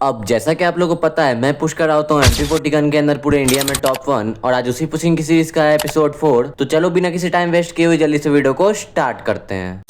अब जैसा कि आप लोगों को पता है, मैं पुश कर रहा होता हूँ MP40 गन के अंदर पूरे इंडिया में टॉप 1 और आज उसी पुशिंग की सीरीज का है एपिसोड 4। तो चलो बिना किसी टाइम वेस्ट किए हुए जल्दी से वीडियो को स्टार्ट करते हैं।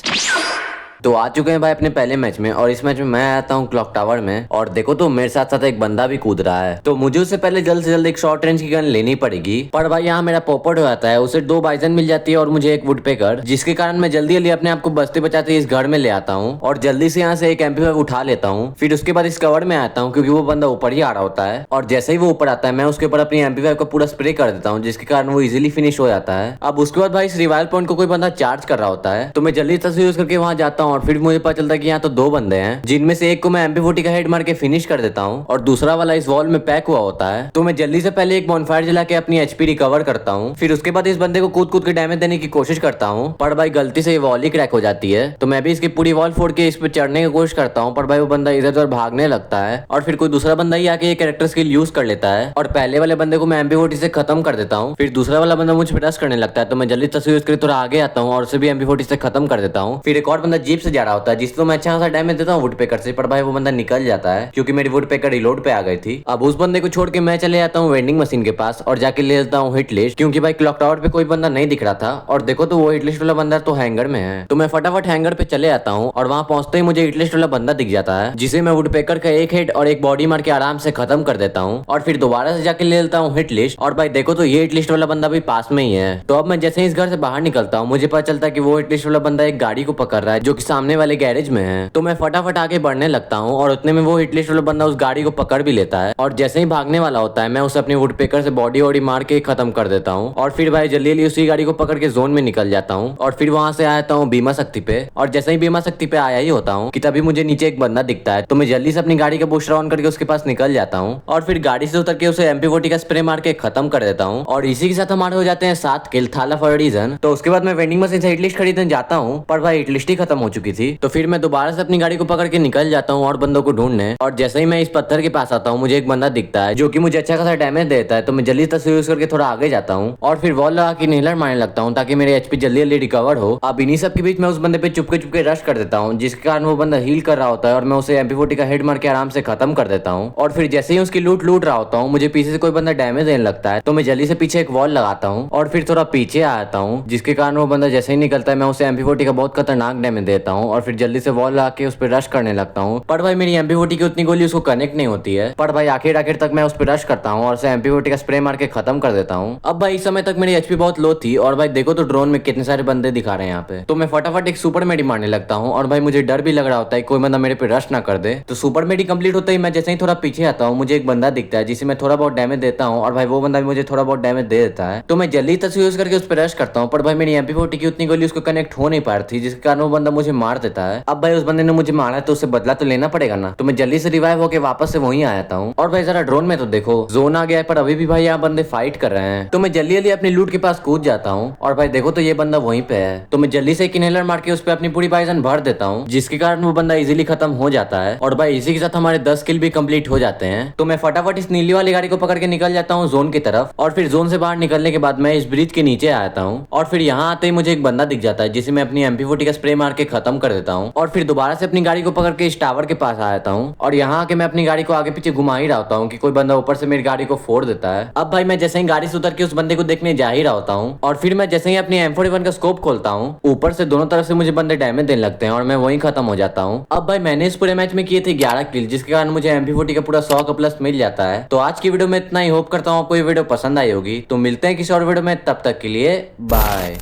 तो आ चुके हैं भाई अपने पहले मैच में और इस मैच में मैं आता हूँ क्लॉक टावर में और देखो तो मेरे साथ साथ एक बंदा भी कूद रहा है। तो मुझे उससे पहले जल्द से जल्द एक शॉर्ट रेंज की गन लेनी पड़ेगी। पर भाई यहाँ मेरा पॉपट हो जाता है, उसे 2 बाइजन मिल जाती है और मुझे एक वुड पेकर, जिसके कारण मैं जल्दी जल्दी अपने आप को बचते बचाते इस घर में ले आता हूँ और जल्दी से यहाँ से एक MP5 उठा लेता हूँ। फिर उसके बाद इस कवर में आता हूँ क्योंकि वो बंदा ऊपर ही आ रहा होता है और जैसे ही वो ऊपर आता है मैं उसके ऊपर अपनी MP5 को पूरा स्प्रे कर देता हूँ, जिसके कारण वो इजिली फिनिश हो जाता है। अब उसके बाद भाई इस रिवाइवल पॉइंट को कोई बंदा चार्ज कर रहा होता है, तो मैं जल्दी से यूज करके वहां जाता हूँ और फिर मुझे पता चलता है कि यहाँ तो 2 बंदे हैं, जिनमें से एक को मैं MP40 का हेड मार के फिनिश कर देता हूँ और दूसरा वाला इस वॉल में पैक हुआ होता है। तो मैं जल्दी से पहले एक बॉनफायर जला के अपनी HP रिकवर करता हूँ। फिर उसके बाद इस बंदे को कूद कूद के डैमेज देने की कोशिश करता हूँ, पर भाई गलती से ये वॉल ही क्रैक हो जाती है। तो मैं भी इसकी पूरी वॉल फोड़ के इस पे चढ़ने की कोशिश करता हूँ, पर भाई वो बंदा इधर उधर भागने लगता है और फिर कोई दूसरा बंदा ही आके ये कैरेक्टर स्किल यूज कर लेता है और पहले वाले बंदे को मैं MP40 से खत्म कर देता हूँ। फिर दूसरा वाला बंदा मुझ पर रश करने लगता है, तो मैं जल्दी तस्वीर यूज करके थोड़ा आगे आता हूँ और उसे भी MP40 से खत्म कर देता हूँ। फिर एक और बंदा जीप से जा रहा होता है, जिसको मैं अच्छा खासा डैमेज देता हूँ वुड पेकर से, पर भाई वो बंदा निकल जाता है क्योंकि मेरी वुड पेकर रिलोड पे आ गई थी। अब उस बंदे को छोड़ के मैं चले जाता हूँ वेंडिंग मशीन के पास और जाके ले लेता हूँ हिट लिस्ट, क्योंकि भाई क्लॉक टावर पे कोई बंदा नहीं दिख रहा था और देखो तो वो हिट लिस्ट वाला बंदा तो हैंगर में है। तो मैं फटाफट हैंगर पे चले आता हूँ और वहां पहुंचते ही मुझे हिट लिस्ट वाला बंदा दिख जाता है, जिसे मैं वुड पेकर का एक हेड और एक बॉडी मार के आराम से खत्म कर देता हूँ और फिर दोबारा से जाके ले लेता हूँ हिट लिस्ट। और भाई देखो तो ये हिट लिस्ट वाला बंदा भी पास में ही है। तो अब मैं जैसे ही इस घर से बाहर निकलता हूँ मुझे पता चलता है कि वो हिट लिस्ट वाला बंदा एक गाड़ी को पकड़ रहा है जो कि सामने वाले गैरेज में है। तो मैं फटाफट आगे बढ़ने लगता हूँ और उतने में वो हिट लिस्ट वाला बंदा उस गाड़ी को पकड़ भी लेता है और जैसे ही भागने वाला होता है मैं उसे अपने वुड पेकर से बॉडी वॉडी मार के खत्म कर देता हूँ और फिर भाई जल्दी जल्दी उसी गाड़ी को पकड़ के जोन में निकल जाता हूँ और फिर वहां से आता हूँ बीमा शक्ति पे। और जैसे ही बीमा शक्ति पे आया ही होता हूँ कि तभी मुझे नीचे एक बंदा दिखता है, तो मैं जल्दी से अपनी गाड़ी का बूस्टर ऑन करके उसके पास निकल जाता हूँ और फिर गाड़ी से उतर के उसे MP40 का स्प्रे मार के खत्म कर देता हूँ और इसी के साथ हमारे हो जाते हैं 7 किल थाला फॉर रीजन। तो उसके बाद मैं वेंडिंग मशीन से हिटलिस्ट खरीदने जाता हूँ, पर भाई हिटलिस्ट ही खत्म हो चुकी थी। तो फिर मैं दोबारा से अपनी गाड़ी को पकड़ के निकल जाता हूँ और बंदों को ढूंढने और जैसे ही मैं इस पत्थर के पास आता हूँ मुझे एक बंदा दिखता है जो कि मुझे अच्छा खासा डैमेज देता है। तो मैं जल्दी तस्वीर यूज करके थोड़ा आगे जाता हूँ और फिर वॉल लगा के इनहेलर मारने लगता हूँ ताकि मेरे HP जल्दी जल्दी रिकवर हो। अब इन्हीं सब के बीच मैं उस बंदे पे चुपके चुपके रश कर देता हूँ, जिसके कारण वो बंदा हील कर रहा होता है और मैं उसे MP40 का हेड मार के आराम से खत्म कर देता हूँ। और फिर जैसे ही उसकी लूट रहा होता हूँ मुझे पीछे से कोई बंदा डैमेज देने लगता है, तो मैं जल्दी से पीछे एक वॉल लगाता हूँ और फिर थोड़ा पीछे आता हूँ, जिसके कारण वो बंदा जैसे ही निकलता है मैं उसे MP40 का बहुत खतरनाक डैमेज देता हूँ और फिर जल्दी से वॉल लगा के उस पर रश करने लगता हूँ। पर भाई मेरी MP40 की उतनी गोली उसको कनेक्ट नहीं होती है, पर भाई आखिर तक मैं उस पर रश करता हूँ और उसे MP40 का स्प्रे मार के खत्म कर देता हूँ। अब भाई इस समय तक मेरी HP बहुत लो थी और भाई देखो तो ड्रोन में कितने सारे बंदे दिखा रहे हैं यहाँ पे। तो मैं फटाफट एक सुपर मेडी मारने लगता हूँ और भाई मुझे डर भी लग रहा होता है कोई बंदा मेरे पे रश ना कर दे। तो सुपर मेडी कंप्लीट होता ही मैं जैसे ही थोड़ा पीछे आता हूँ मुझे एक बंदा दिखता है जिसे मैं थोड़ा बहुत डैमेज देता हूँ और भाई वो बंदा भी मुझे थोड़ा बहुत डैमेज दे देता है। तो मैं जल्दी तस्वीर यूज करके उस पर रश करता हूँ, पर भाई मेरी MP40 की उतनी गोली उसको कनेक्ट हो नहीं पा रही थी, जिसके कारण वो बंदा मुझे मार देता है। अब भाई उस बंदे ने मुझे मारा तो उससे बदला तो लेना पड़ेगा ना, तो मैं जल्दी से रिवाइव होकर वापस से वहीं आता हूँ। और भाई जरा ड्रोन में तो देखो जोन आ गया है, पर अभी भी भाई यहाँ बंदे फाइट कर रहे हैं। तो मैं जल्दी जल्दी अपनी लूट के पास कूद जाता हूँ और भाई देखो तो ये बंदा वहीं पे है। तो मैं जल्दी से एक इनहेलर मार के उस पर अपनी पूरी बाइजन भर देता हूँ, जिसके कारण वो बंदा इजीली खत्म हो जाता है और भाई इसी के साथ हमारे 10 किल भी कंप्लीट हो जाते हैं। तो मैं फटाफट इस नीली वाली गाड़ी को पकड़ के निकल जाता हूँ जोन की तरफ और फिर जोन से बाहर निकलने के बाद मैं इस ब्रिज के नीचे आता हूँ और फिर यहाँ आते ही मुझे एक बंदा दिख जाता है जिसे मैं अपनी MP40 का स्प्रे मार के खत्म कर देता हूँ और फिर दोबारा से अपनी गाड़ी को पकड़ के इस टावर के पास आ जाता हूँ और यहाँ आके मैं अपनी गाड़ी को आगे पीछे घुमा ही रहा होता हूँ कि कोई बंदा ऊपर से मेरी गाड़ी को फोड़ देता है। अब भाई मैं जैसे ही गाड़ी से उतर के उस बंदे को देखने जा ही रहा होता हूँ और फिर मैं जैसे ही अपनी M41 का स्कोप खोलता हूँ ऊपर से दोनों तरफ से मुझे बंदे डैमेज देने लगते हैं और मैं वहीं खत्म हो जाता हूँ। अब भाई मैंने इस पूरे मैच में किए थे 11 किल, जिसके कारण मुझे MP40 का पूरा 100 का प्लस मिल जाता है। तो आज की वीडियो में इतना ही, होप करता हूँ आपको ये वीडियो पसंद आई होगी। तो मिलते हैं किसी और वीडियो में, तब तक के लिए बाय।